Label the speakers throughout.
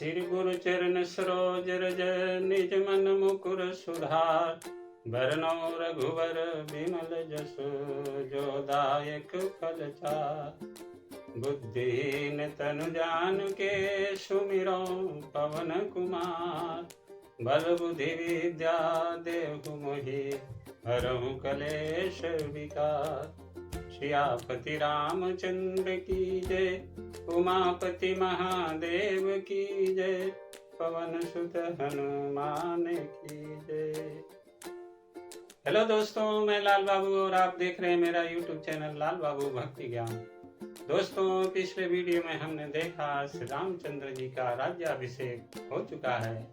Speaker 1: श्री गुरु चरण सरोज रज निज मन मुकुर सुधार। बरनौ रघुवर बिमल जसु जो दायक फल चार। बुद्धिहीन तनु जानिके सुमिरौ पवन कुमार। बल बुद्धि विद्या देहु मोहि हरहु कलेश विकार। सियापति रामचंद्र की जय, उमापति महादेव की जय, पवन सुत हनुमान की जय। हेलो दोस्तों, मैं लाल बाबू और आप देख रहे हैं मेरा यूट्यूब चैनल लाल बाबू भक्ति ज्ञान। दोस्तों, पिछले वीडियो में हमने देखा श्री रामचंद्र जी का राज्याभिषेक हो चुका है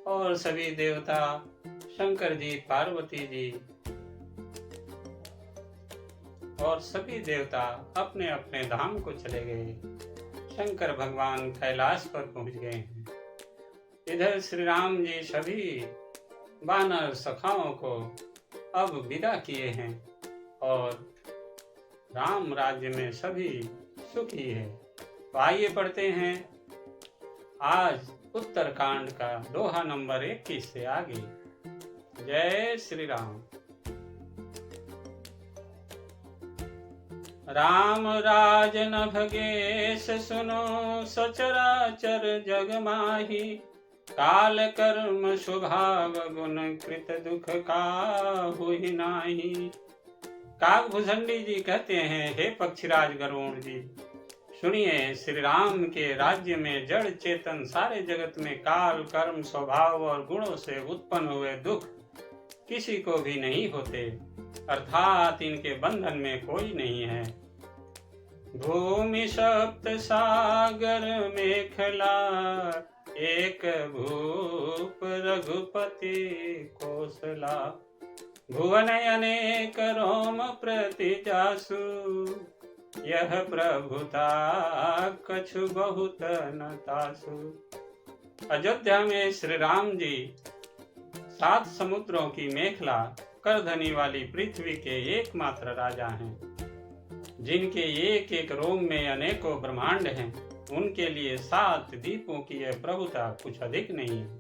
Speaker 1: और सभी देवता शंकर जी, पार्वती जी और सभी देवता अपने अपने धाम को चले गए। शंकर भगवान कैलाश पर पहुंच गए हैं। इधर श्री राम जी सभी वानर सखाओं को अब विदा किए हैं और राम राज्य में सभी सुखी है। तो आइए पढ़ते हैं आज उत्तरकांड का दोहा नंबर 21 से आगे। जय श्री राम। राम राज न भगेश सुनो, सचराचर जग माही। काल कर्म स्वभाव गुण कृत दुख काहू ही नाही। काकभूषणी जी कहते हैं, हे पक्षीराज गरुड़ जी, सुनिए, श्री राम के राज्य में जड़ चेतन सारे जगत में काल कर्म स्वभाव और गुणों से उत्पन्न हुए दुख किसी को भी नहीं होते, अर्थात इनके बंधन में कोई नहीं है। भूमि सप्त सागर मेखला, एक भूप रघुपति कोसला। भुवन अनेक रोम प्रति जासु, यह प्रभुता कछु बहुत न तासु। अयोध्या में श्री राम जी 7 समुद्रों की मेखला करधनी वाली पृथ्वी के एकमात्र राजा हैं, जिनके एक एक रोम में अनेकों ब्रह्मांड हैं। उनके लिए 7 दीपों की यह प्रभुता कुछ अधिक नहीं है।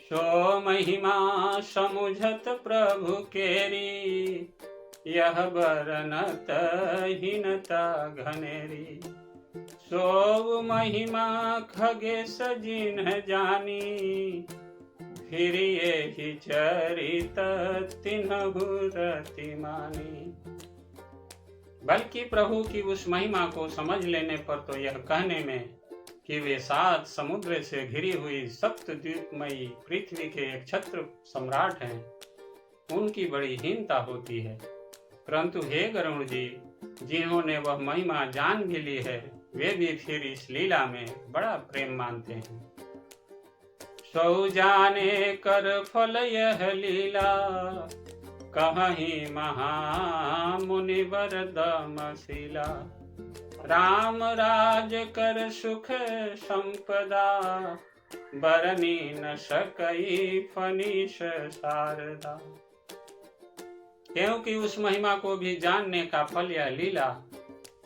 Speaker 1: सो महिमा समुझत प्रभु केरी, यह बरनत हीनता घनेरी। सो महिमा खगेश जिन्ह जानी, फिर यही चरित तिन्हु रति मानी। बल्कि प्रभु की उस महिमा को समझ लेने पर तो यह कहने में कि वे 7 समुद्र से घिरी हुई सप्तद्वीपमयी पृथ्वी के एक छत्र सम्राट हैं, उनकी बड़ी हीनता होती है। परंतु हे गरुड़ जी, जिन्होंने वह महिमा जान भी ली है, वे भी फिर इस लीला में बड़ा प्रेम मानते हैं। सौ जाने कर फल यह लीला, कहीं महामुनि बरदमशिला। राम राज कर सुख संपदा, बरनी न सकई फनीश शारदा। क्योंकि उस महिमा को भी जानने का फल यह लीला,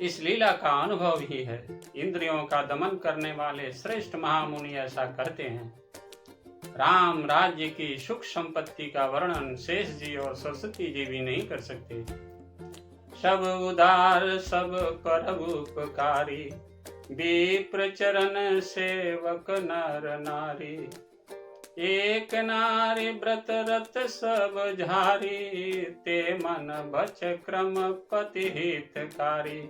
Speaker 1: इस लीला का अनुभव ही है। इंद्रियों का दमन करने वाले श्रेष्ठ महामुनि ऐसा करते हैं। राम राज्य की सुख संपत्ति का वर्णन शेष जी और सरस्वती जी भी नहीं कर सकते। सब उदार सब परम उपकारी, विप्र चरण सेवक नर नारी। एक नारी व्रत रत सब झारी, ते मन बच क्रम पति हितकारी।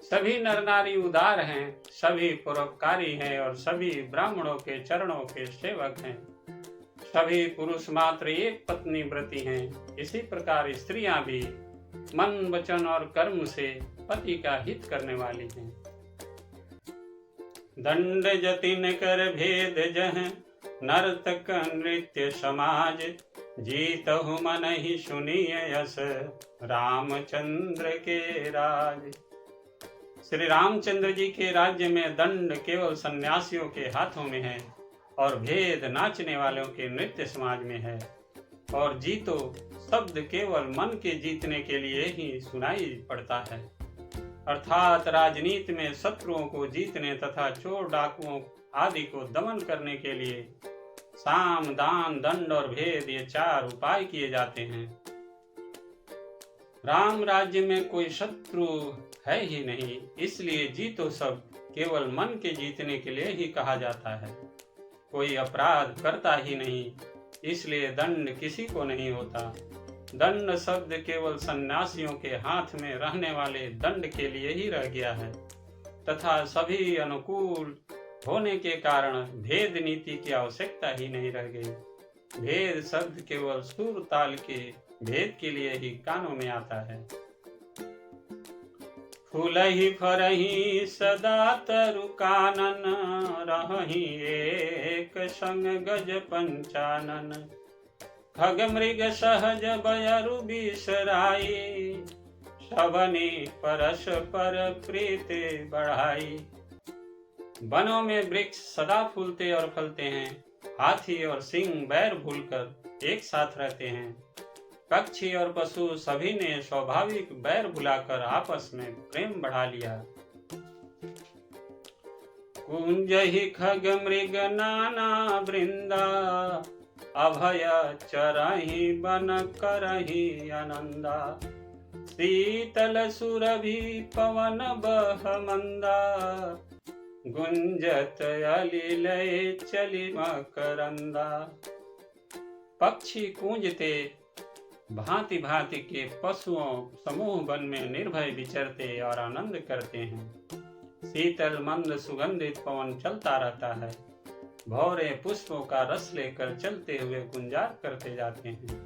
Speaker 1: सभी नर नारी उदार हैं, सभी परोपकारी हैं और सभी ब्राह्मणों के चरणों के सेवक हैं। सभी पुरुष मात्र एक पत्नी व्रती हैं। इसी प्रकार स्त्रियां भी मन वचन और कर्म से पति का हित करने वाली हैं। दंड जतिन कर भेद जह, नर्तक नृत्य समाज। जीतहु मन ही सुनिय यस, रामचंद्र के राज। श्री रामचंद्र जी के राज्य में दंड केवल सन्यासियों के हाथों में है और भेद नाचने वालों के नृत्य समाज में है। और जीतो शब्द केवल मन के जीतने के लिए ही सुनाई पड़ता है, अर्थात राजनीति में शत्रुओं को जीतने तथा चोर डाकुओं आदि को दमन करने के लिए साम, दान, दंड और भेद ये 4 उपाय किए जाते हैं। राम राज्य में कोई शत्रु है ही नहीं, इसलिए जीतो सब केवल मन के जीतने के लिए ही कहा जाता है। कोई अपराध करता ही नहीं, इसलिए दंड किसी को नहीं होता। दंड शब्द केवल सन्यासियों के हाथ में रहने वाले दंड के लिए ही रह गया है तथा सभी अनुकूल होने के कारण भेद नीति की आवश्यकता ही नहीं रह गई। भेद शब्द केवल सुर ताल के भेद के लिए ही कानों में आता है। फूलहि फरहि सदा तरु कानन, रहहि एक संग गज पंचानन। खग मृग सहज बयरु बिसराई, सबनी परस्पर प्रीति बढ़ाई। वनों में वृक्ष सदा फूलते और फलते हैं, हाथी और सिंह बैर भूलकर एक साथ रहते हैं। पक्षी और पशु सभी ने स्वाभाविक बैर भुलाकर आपस में प्रेम बढ़ा लिया। कुंज ही खग मृग नाना वृंदा, अभय चरहि बन करहि आनंदा। शीतल सुरभि पवन बह मंदा, गुंजत अलिलय चली मकरंदा। पक्षी कूंजते, भांति भांति के पशुओं समूह वन में निर्भय विचरते और आनंद करते हैं। शीतल मंद सुगंधित पवन चलता रहता है, भौरे पुष्पों का रस लेकर चलते हुए गुंजार करते जाते हैं।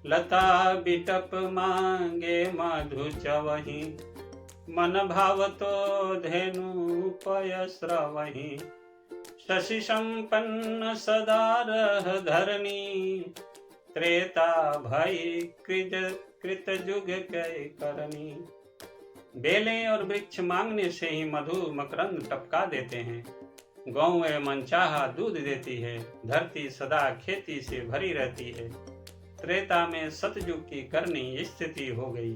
Speaker 1: लता बिटप मांगे मधु चवहि, मन भावतो धेनु पय स्रवहि। शशि संपन्न सदा रह धरनी, त्रेता भई कृत जुग कै करनी। बेलें और वृक्ष मांगने से ही मधु मकरंद टपका देते हैं। गौएं मनचाहा दूध देती है, धरती सदा खेती से भरी रहती है। त्रेता में सतयुग की करनी स्थिति हो गई।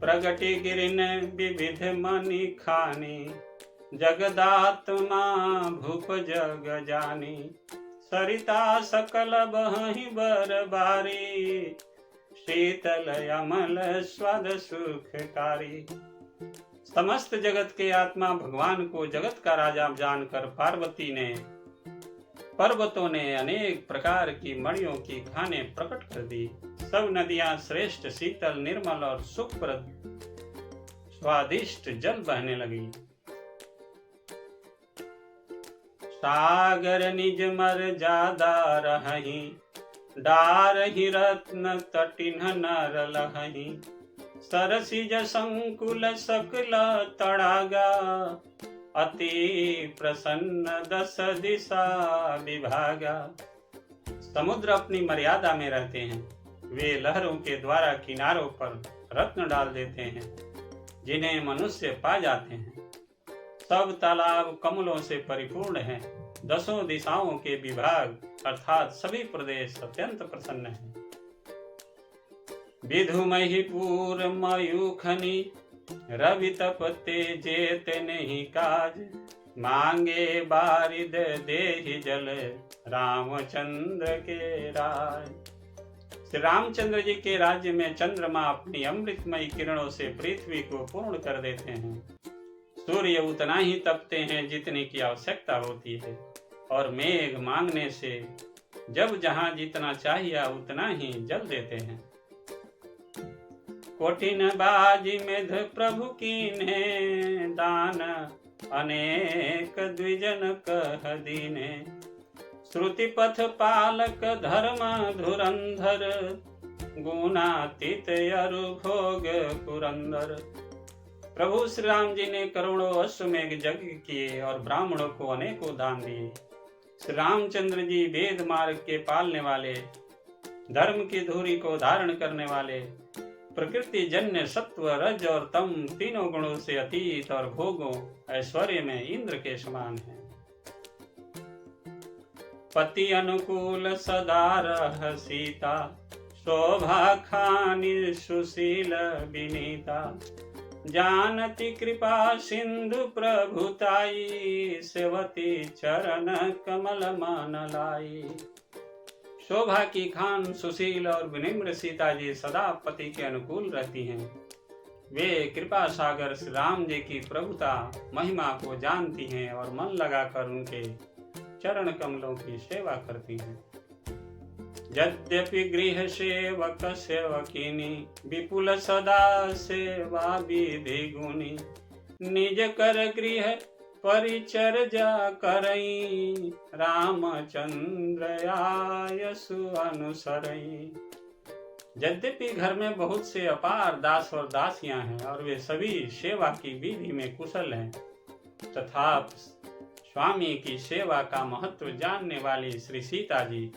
Speaker 1: प्रगति गिरिन विविध मनि खानी, जगदात्मा भूप जग जानी। सरिता सकल बहि बरबारी, शीतल अमल स्वाद सुखकारी। समस्त जगत के आत्मा भगवान को जगत का राजा जानकर पार्वती ने पर्वतों ने अनेक प्रकार की मणियों की खाने प्रकट कर दी। सब नदियां श्रेष्ठ शीतल निर्मल और सुखप्रद स्वादिष्ट जल बहने लगी। सागर निज मर्यादा रहहि, डारहि रत्न तटिन नर लहहि। सरसिज संकुल सकल तड़ागा, अति प्रसन्न दस दिशा विभागा। समुद्र अपनी मर्यादा में रहते हैं, वे लहरों के द्वारा किनारों पर रत्न डाल देते हैं जिन्हें मनुष्य पा जाते हैं। सब तालाब कमलों से परिपूर्ण हैं, दसों दिशाओं के विभाग अर्थात सभी प्रदेश अत्यंत प्रसन्न हैं। विधु महिपुर मयूखनी, रवि तपते जेत नहीं काज। मांगे बारिद देहि जल, रामचंद्र के राज। श्री रामचंद्र जी के राज्य में चंद्रमा अपनी अमृतमयी किरणों से पृथ्वी को पूर्ण कर देते हैं। सूर्य उतना ही तपते हैं जितनी की आवश्यकता होती है, और मेघ मांगने से जब जहां जितना चाहिए उतना ही जल देते हैं। कोटिन बाजी मेध प्रभु कीन्हे, दान अनेक द्विजन कह दीने। श्रुति पथ पालक धर्म धुरंधर, गुणातीत अरु भोग पुरंदर। प्रभु श्री राम जी ने करोड़ों अश्वमेघ यज्ञ किए और ब्राह्मणों को अनेकों दान दिए। श्री रामचंद्र जी वेद मार्ग के पालने वाले, धर्म की धुरी को धारण करने वाले, प्रकृति जन्य सत्व रज और तम तीनों गुणों से अतीत और भोगों ऐश्वर्य में इंद्र के समान है। पति अनुकूल सदा रह सीता, शोभा खानि सुशील विनीता, जानती कृपा सिंधु प्रभुताई, सेवती चरण कमल मान लाई। शोभा की खान सुशील और विनिम्र सीता जी सदा पति के अनुकूल रहती हैं। वे कृपा सागर श्री राम जी की प्रभुता महिमा को जानती हैं और मन लगाकर उनके चरण कमलों की सेवा करती हैं। यद्यपि गृह सेवक सेवकिनी, विपुल सदा सेवा विधि गुणी, निज कर गृह परिचर्या करई, रामचंद्र आयसु अनुसरई। यद्यपि घर में बहुत से अपार दास और दासियां हैं और वे सभी सेवा की विधि में कुशल हैं, तथापि स्वामी की सेवा का महत्व जानने वाली श्री सीता जी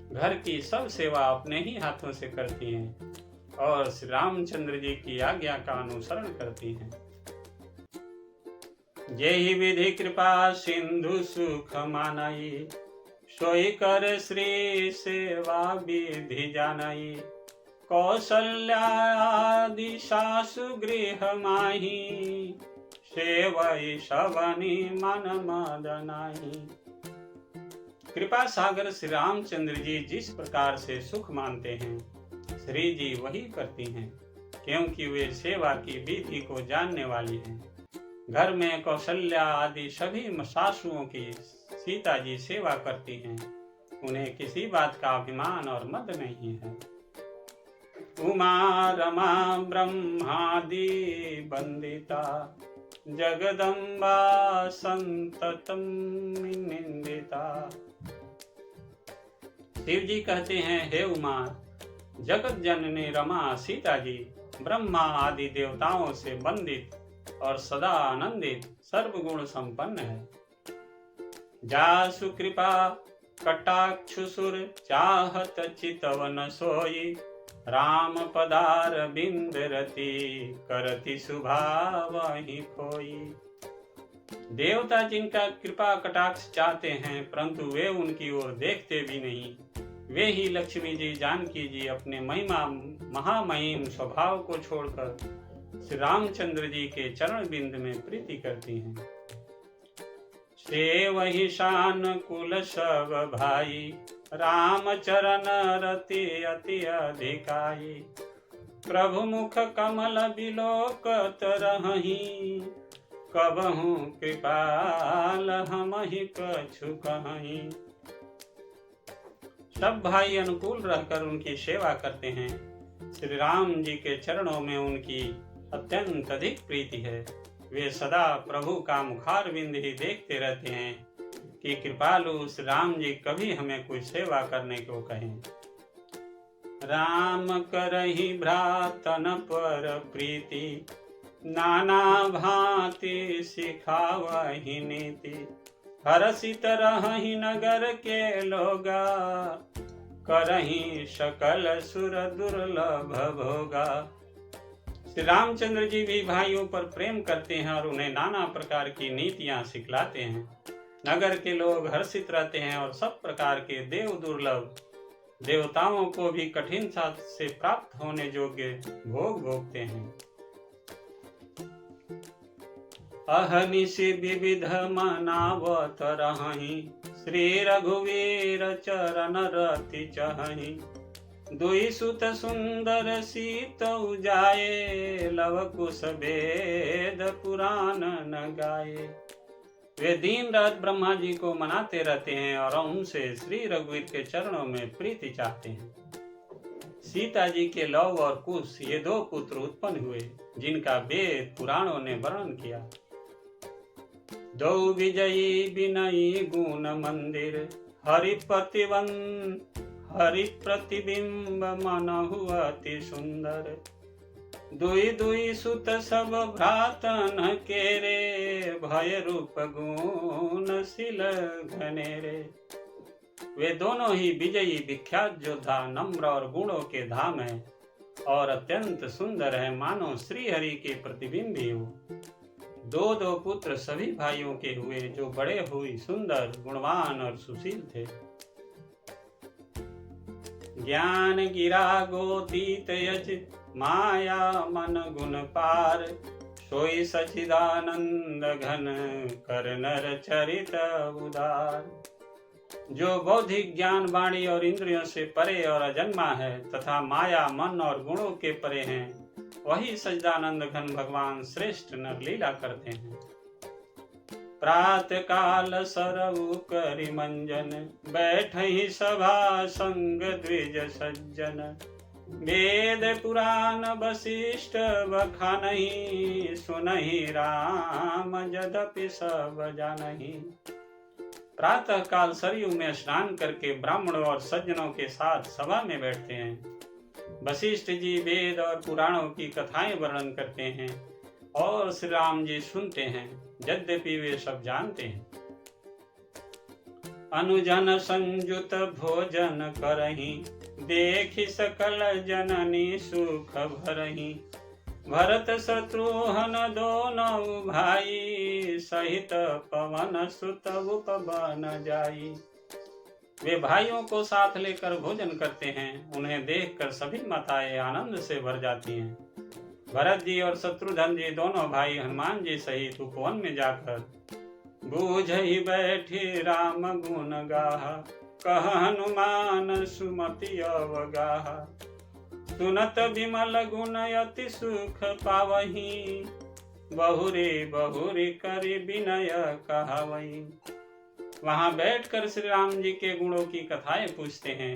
Speaker 1: घर की सब सेवा अपने ही हाथों से करती हैं और श्री रामचंद्र जी की आज्ञा का अनुसरण करती हैं। जेहि विधि कृपा सिंधु सुख मानई, सोई कर श्री सेवा विधि जानई, कौशल्या आदि सासु गृह माही, सेवई सबनी मन मदनाई। कृपा सागर श्री रामचंद्र जी जिस प्रकार से सुख मानते हैं, श्री जी वही करती हैं, क्योंकि वे सेवा की विधि को जानने वाली हैं। घर में कौशल्या आदि सभी सासुओं की सीता जी सेवा करती हैं, उन्हें किसी बात का अभिमान और मद नहीं है। उमा रमा ब्रह्मादि वंदिता, जगदम्बा संततम निंदिता। शिव जी कहते हैं, हे उमा, जगत जननी रमा सीता जी ब्रह्मा आदि देवताओं से वंदित और सदा आनंदित सर्वगुण संपन्न है। जासु कृपा कटाक्षुसुर चाहत चितवन सोई, राम पदार बिंदरती करति सुभावहि खोई। देवता जिनका कृपा कटाक्ष चाहते हैं परंतु वे उनकी ओर देखते भी नहीं, वे ही लक्ष्मी जी जानकी जी अपने महिमा महामहिम स्वभाव को छोड़कर श्री रामचंद्र जी के चरण बिंद में प्रीति करती हैं। से वही शान कुल सब भाई, राम चरण रति अति अधिकाई, प्रभु मुख कमल बिलोकत रहहि, कबहु कृपाल हमहि कछु कहि। सब भाई अनुकूल रहकर उनकी सेवा करते हैं। श्री राम जी के चरणों में उनकी अत्यंत अधिक प्रीति है। वे सदा प्रभु का मुखारविंद ही देखते रहते हैं कि कृपालु श्री राम जी कभी हमें कोई सेवा करने को कहें। राम करहि भ्रातन पर प्रीति, नाना भांति सिखावहि नीति, हरषित रहहि नगर के लोगा, करहि सकल सुर दुर्लभ भोगा। श्री रामचंद्र जी भी भाइयों पर प्रेम करते हैं और उन्हें नाना प्रकार की नीतियां सिखलाते हैं। नगर के लोग हर्षित रहते हैं और सब प्रकार के देव दुर्लभ देवताओं को भी कठिन से प्राप्त होने योग्य भोग भोगते हैं। अहनिशि विविध मनावत रहहि, श्री रघुवीर चरण रति चहहि, दुई सुत सुंदर सीत उजाए, लव कुश वेद पुराण न गाए। वे दिन रात ब्रह्मा जी को मनाते रहते हैं और उनसे श्री रघुवीर के चरणों में प्रीति चाहते हैं। सीता जी के लव और कुश ये दो पुत्र उत्पन्न हुए जिनका वेद पुराणों ने वर्णन किया। दो विजयी विनयी गुण मंदिर, हरि प्रतिबिंब मनहु अति सुंदर, दुई दुई सुत सब भ्रातन केरे, भय रूप गुण सिल घनेरे। वे दोनों ही विजयी विख्यात योद्धा, नम्र और गुणों के धाम है और अत्यंत सुंदर है, मानो श्री हरि के प्रतिबिंब ही हो। दो दो पुत्र सभी भाइयों के हुए जो बड़े हुए सुंदर गुणवान और सुशील थे। ज्ञान गिरा गोतीत यज माया मन गुण पार, सोई सचिदानंद घन कर नर चरित उदार। जो बौद्धिक ज्ञान वाणी और इंद्रियों से परे और अजन्मा है तथा माया मन और गुणों के परे हैं, वही सच्चिदानंद घन भगवान श्रेष्ठ नर लीला करते हैं। प्रातः काल सरऊ करि मंजन, बैठहि सभा संग द्विज सज्जन। वेद पुराण वशिष्ठ बखानहि, सुनहि राम यद्यपि सब जानहि। प्रातः काल सरयू में स्नान करके ब्राह्मणों और सज्जनों के साथ सभा में बैठते हैं। वशिष्ठ जी वेद और पुराणों की कथाएं वर्णन करते हैं और श्री राम जी सुनते हैं, यद्यपि वे सब जानते हैं। अनुजन संयुत भोजन करहि, देखि सकल जननी सुख भरहि। भरत शत्रुघ्न दोनों भाई, सहित पवन सुत उपवन जाई। वे भाइयों को साथ लेकर भोजन करते हैं। उन्हें देखकर सभी माताएं आनंद से भर जाती हैं। भरत जी और शत्रुघ्न जी दोनों भाई हनुमान जी सहित उपवन में जाकर बूझहि बैठे राम गुण गाहा, कह हनुमान सुमति अवगाहा। सुनत विमल गुण अति सुख पावही, बहुरे बहुरे करि विनय कहावही। वहां बैठकर श्री राम जी के गुणों की कथाएं पूछते हैं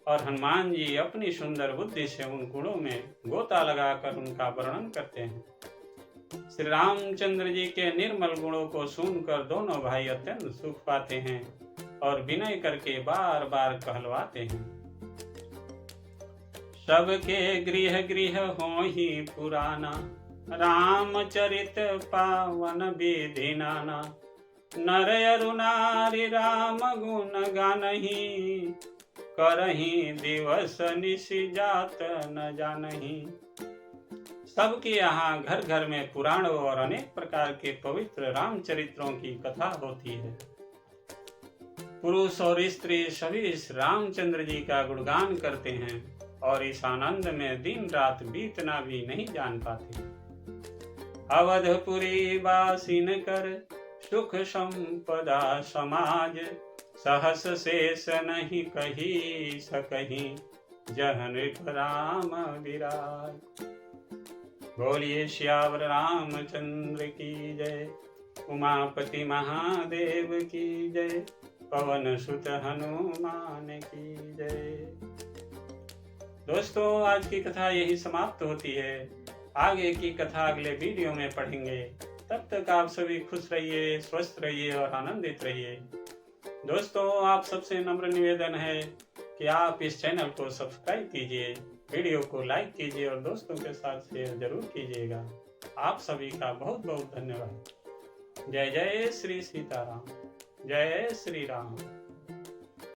Speaker 1: और हनुमान जी अपनी सुंदर बुद्धि से उन गुणों में गोता लगाकर उनका वर्णन करते हैं। श्री रामचंद्र जी के निर्मल गुणों को सुनकर दोनों भाई अत्यंत सुख पाते हैं और विनय करके बार बार कहलवाते हैं। सबके गृह गृह होहि पुराना, रामचरित पावन विधि नाना। नर अरु नारी राम गुण गानहि, करहि दिवस निशि जात न जानहि। सबके यहाँ घर घर में पुराणों और अनेक प्रकार के पवित्र रामचरित्रों की कथा होती है। पुरुष और स्त्री सभी रामचंद्र जी का गुणगान करते हैं और इस आनंद में दिन रात बीतना भी नहीं जान पाते। अवधपुरी बासिन कर सुख संपदा समाज, सहस शेष नहीं कही सकही, जहन राम विराज। बोलिए श्यावर रामचंद्र की जय, उमापति महादेव की जय, पवन सुत हनुमान की जय। दोस्तों, आज की कथा यही समाप्त होती है। आगे की कथा अगले वीडियो में पढ़ेंगे। तब तक आप सभी खुश रहिए, स्वस्थ रहिए और आनंदित रहिए। दोस्तों, आप सबसे नम्र निवेदन है कि आप इस चैनल को सब्सक्राइब कीजिए, वीडियो को लाइक कीजिए और दोस्तों के साथ शेयर जरूर कीजिएगा। आप सभी का बहुत बहुत धन्यवाद। जय जय श्री सीताराम, जय श्री राम।